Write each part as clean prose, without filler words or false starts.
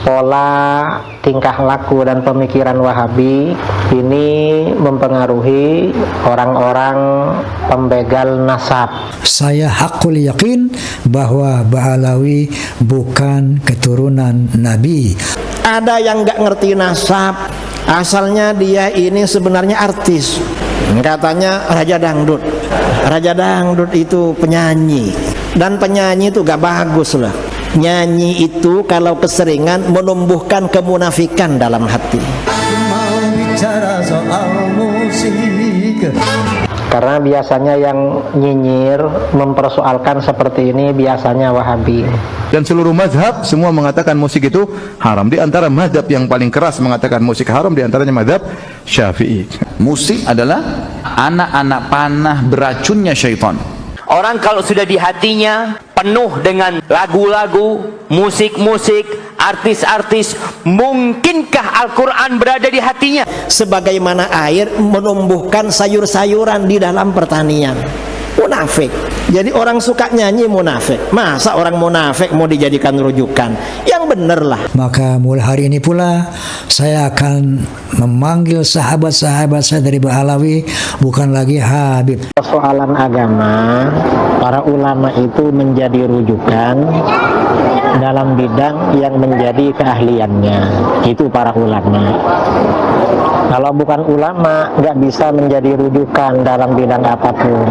pola tingkah laku dan pemikiran Wahabi ini mempengaruhi orang-orang pembegal nasab. Saya hakul yakin bahwa Ba'alawi bukan keturunan Nabi. Ada yang nggak ngerti nasab, asalnya dia ini sebenarnya artis. Katanya Raja Dangdut. Raja Dangdut itu penyanyi, dan penyanyi itu gak bagus lah. Nyanyi itu kalau keseringan menumbuhkan kemunafikan dalam hati. Mau bicara soal musik, Karena biasanya yang nyinyir mempersoalkan seperti ini biasanya Wahabi. Dan seluruh mazhab semua mengatakan musik itu haram. Di antara mazhab yang paling keras mengatakan musik haram, di antaranya mazhab Syafi'i. Musik adalah anak-anak panah beracunnya syaitan. Orang kalau sudah di hatinya penuh dengan lagu-lagu, musik-musik, artis-artis, mungkinkah Al-Quran berada di hatinya? Sebagaimana air menumbuhkan sayur-sayuran di dalam pertanian. Munafik. Jadi orang suka nyanyi munafik. Masa orang munafik mau dijadikan rujukan? Yang bener lah. Maka mulai hari ini pula saya akan memanggil sahabat-sahabat saya dari Ba'alawi bukan lagi Habib. Persoalan agama, para ulama itu menjadi rujukan dalam bidang yang menjadi keahliannya. Itu para ulama. Kalau bukan ulama, nggak bisa menjadi rujukan dalam bidang apapun,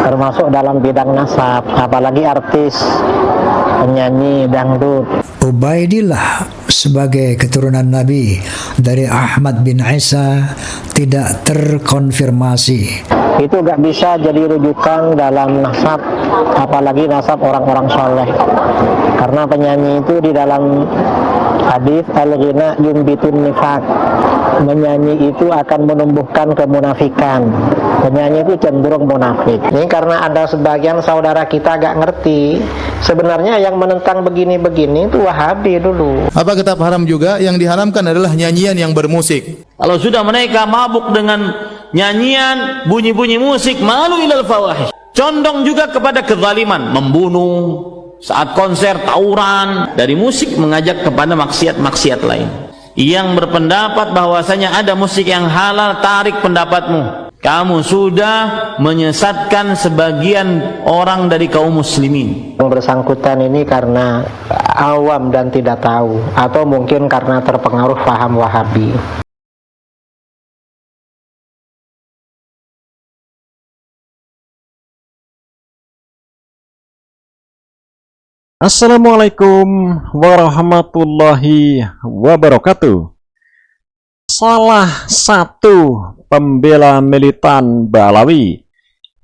termasuk dalam bidang nasab, apalagi artis, penyanyi dangdut. Ubaidillah sebagai keturunan Nabi dari Ahmad bin Isa tidak terkonfirmasi. Itu nggak bisa jadi rujukan dalam nasab, apalagi nasab orang-orang soleh. Karena penyanyi itu di dalam hadis al-ghina yumbitun nifaq, menyanyi itu akan menumbuhkan kemunafikan. Penyanyi itu cenderung munafik. Ini karena ada sebagian saudara kita gak ngerti, sebenarnya yang menentang begini-begini itu Wahabi dulu. Apa kitab haram juga? Yang diharamkan adalah nyanyian yang bermusik. Kalau sudah mereka mabuk dengan nyanyian, bunyi-bunyi musik, malu ilal fawahish. Condong juga kepada kezaliman, membunuh, saat konser tawuran, dari musik mengajak kepada maksiat-maksiat lain. Yang berpendapat bahwasanya ada musik yang halal, tarik pendapatmu. Kamu sudah menyesatkan sebagian orang dari kaum muslimin. Yang bersangkutan ini karena awam dan tidak tahu, atau mungkin karena terpengaruh paham Wahabi. Assalamualaikum warahmatullahi wabarakatuh. Salah satu pembela militan Ba'alawi,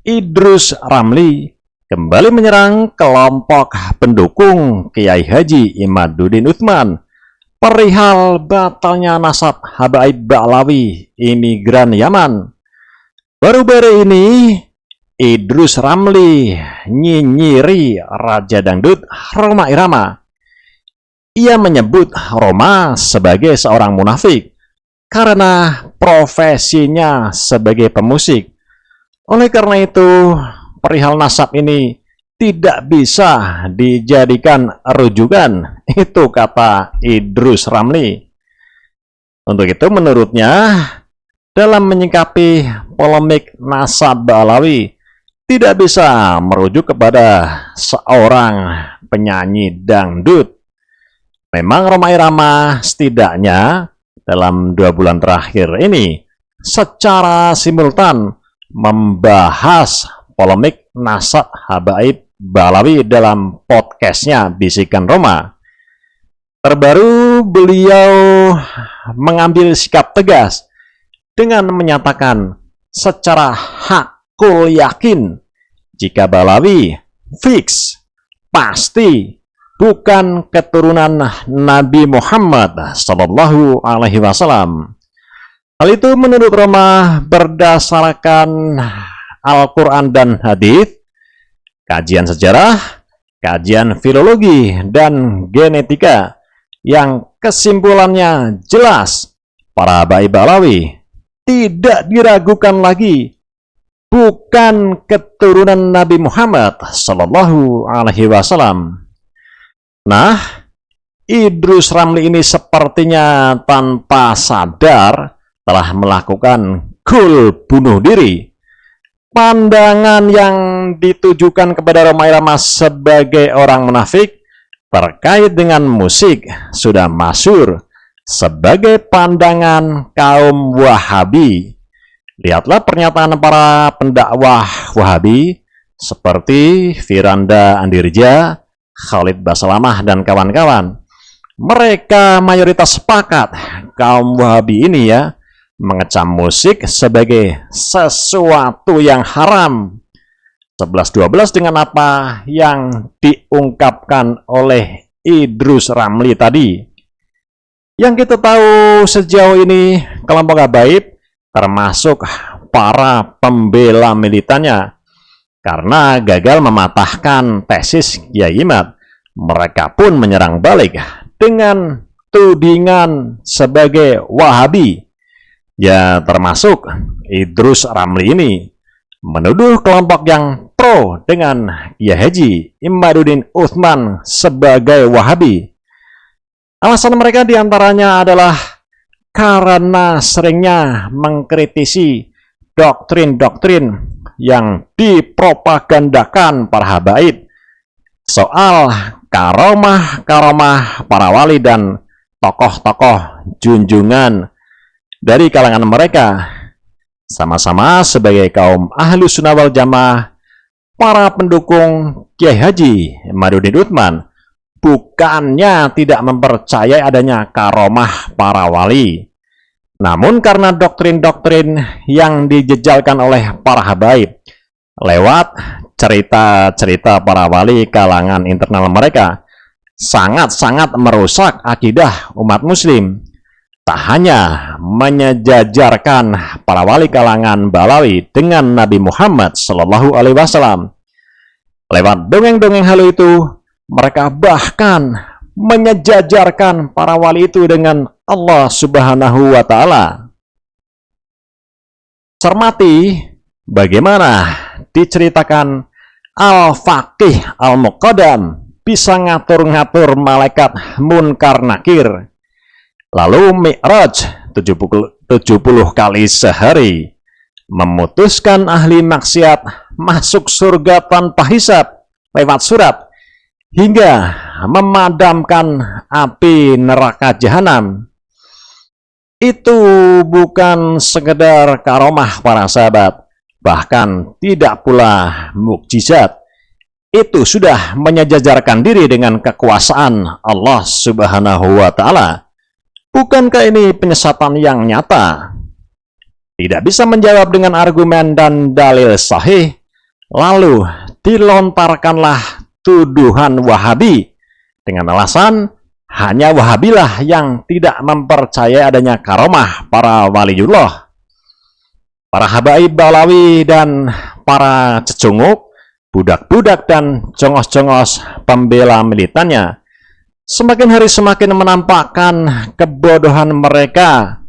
Idrus Ramli, kembali menyerang kelompok pendukung Kiai Haji Imaduddin Utsman perihal batalnya nasab habaib Ba'alawi imigran Yaman. Baru-baru ini Idrus Ramli nyinyiri Raja Dangdut Rhoma Irama. Ia menyebut Rhoma sebagai seorang munafik karena profesinya sebagai pemusik. Oleh karena itu, perihal nasab ini tidak bisa dijadikan rujukan. Itu kata Idrus Ramli. Untuk itu menurutnya, dalam menyikapi polemik nasab Ba'alawi, tidak bisa merujuk kepada seorang penyanyi dangdut. Memang Rhoma Irama setidaknya dalam 2 bulan terakhir ini secara simultan membahas polemik nasab habaib Ba'alawi dalam podcastnya Bisikan Roma. Terbaru beliau mengambil sikap tegas dengan menyatakan secara hakul yakin jika Ba'alawi fix pasti bukan keturunan Nabi Muhammad Sallallahu Alaihi Wasallam. Hal itu menurut Rhoma berdasarkan Al-Quran dan hadis, kajian sejarah, kajian filologi dan genetika yang kesimpulannya jelas para habaib Ba'alawi tidak diragukan lagi bukan keturunan Nabi Muhammad Sallallahu Alaihi Wasallam. Nah, Idrus Ramli ini sepertinya tanpa sadar telah melakukan gol bunuh diri. Pandangan yang ditujukan kepada Rhoma Irama sebagai orang munafik terkait dengan musik sudah masyhur sebagai pandangan kaum Wahabi. Lihatlah pernyataan para pendakwah Wahabi seperti Firanda Andirja, Khalid Basalamah, dan kawan-kawan. Mereka mayoritas sepakat kaum Wahabi ini ya mengecam musik sebagai sesuatu yang haram. 11-12 dengan apa yang diungkapkan oleh Idrus Ramli tadi. Yang kita tahu sejauh ini kelompok Habaib termasuk para pembela militannya karena gagal mematahkan tesis Kiai Imad. Mereka pun menyerang balik dengan tudingan sebagai Wahabi. Ya, termasuk Idrus Ramli ini menuduh kelompok yang pro dengan Kiai Haji Imaduddin Utsman sebagai Wahabi. Alasan mereka diantaranya adalah karena seringnya mengkritisi doktrin-doktrin yang dipropagandakan para habaib soal karomah-karomah para wali dan tokoh-tokoh junjungan dari kalangan mereka. Sama-sama sebagai kaum Ahlus Sunnah wal Jamaah, para pendukung Kiai Haji Imaduddin Utsman bukannya tidak mempercayai adanya karomah para wali, namun karena doktrin-doktrin yang dijejalkan oleh para habaib lewat cerita-cerita para wali kalangan internal mereka sangat-sangat merusak akidah umat muslim. Tak hanya menyejajarkan para wali kalangan Balawi dengan Nabi Muhammad Shallallahu Alaihi Wasallam, lewat dongeng-dongeng halu itu mereka bahkan menyejajarkan para wali itu dengan Allah Subhanahu wa Ta'ala. Cermati bagaimana diceritakan Al-Faqih Al-Muqaddam bisa ngatur-ngatur malaikat Munkar Nakir, lalu Mi'raj 70 kali sehari, memutuskan ahli maksiat masuk surga tanpa hisab lewat surat, hingga memadamkan api neraka jahanam. Itu bukan sekedar karomah para sahabat, bahkan tidak pula mukjizat. Itu sudah menyejajarkan diri dengan kekuasaan Allah Subhanahu wa Ta'ala. Bukankah ini penyesatan yang nyata? Tidak bisa menjawab dengan argumen dan dalil sahih, lalu dilontarkanlah tuduhan Wahabi dengan alasan hanya Wahabilah yang tidak mempercayai adanya karomah para waliullah. Para habaib Balawi dan para cecunguk, budak-budak dan jongos-jongos pembela militannya semakin hari semakin menampakkan kebodohan mereka.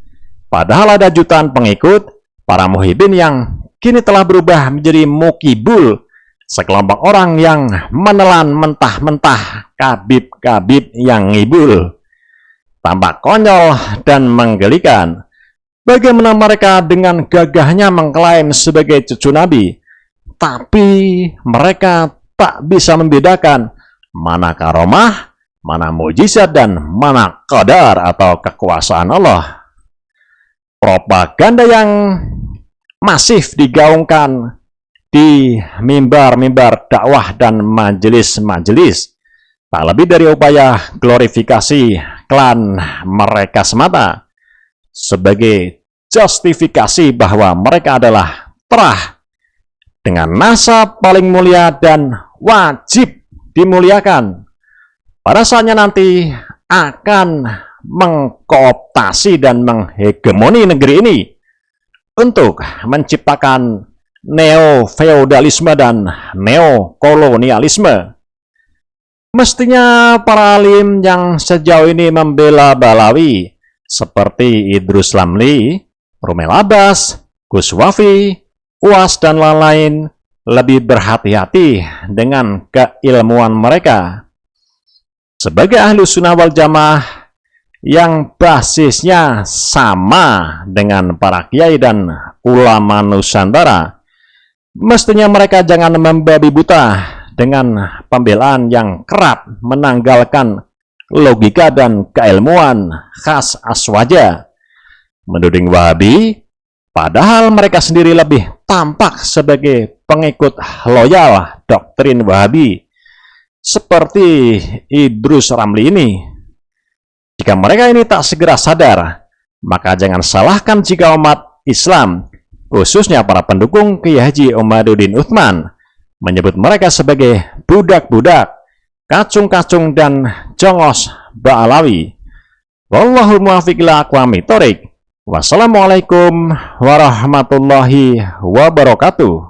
Padahal ada jutaan pengikut para muhibin yang kini telah berubah menjadi mukibul, sekelompok orang yang menelan mentah-mentah kabib-kabib yang ngibul. Tampak konyol dan menggelikan bagaimana mereka dengan gagahnya mengklaim sebagai cucu Nabi, tapi mereka tak bisa membedakan mana karomah, mana mujizat, dan mana qadar atau kekuasaan Allah. Propaganda yang masif digaungkan di mimbar-mimbar dakwah dan majelis-majelis tak lebih dari upaya glorifikasi klan mereka semata sebagai justifikasi bahwa mereka adalah terah dengan nasab paling mulia dan wajib dimuliakan. Pada saatnya nanti akan mengkooptasi dan menghegemoni negeri ini untuk menciptakan neo-feodalisme dan neo-kolonialisme. Mestinya para alim yang sejauh ini membela Balawi seperti Idrus Ramli, Rumel Abbas, Gus Wafi, Uas, dan lain-lain lebih berhati-hati dengan keilmuan mereka. sebagai Ahlus Sunnah wal Jamaah yang basisnya sama dengan para kiai dan ulama Nusantara, mestinya mereka jangan membabi buta dengan pembelaan yang kerap menanggalkan logika dan keilmuan khas Aswaja, menuding Wahabi, padahal mereka sendiri lebih tampak sebagai pengikut loyal doktrin Wahabi, seperti Idrus Ramli ini. Jika mereka ini tak segera sadar, maka jangan salahkan jika umat Islam, khususnya para pendukung Kiai Haji Omaduddin Uthman, menyebut mereka sebagai budak-budak, kacung-kacung dan jongos Ba'alawi. Wallahul muwaffiq ila aqwamit thoriq. Wassalamualaikum warahmatullahi wabarakatuh.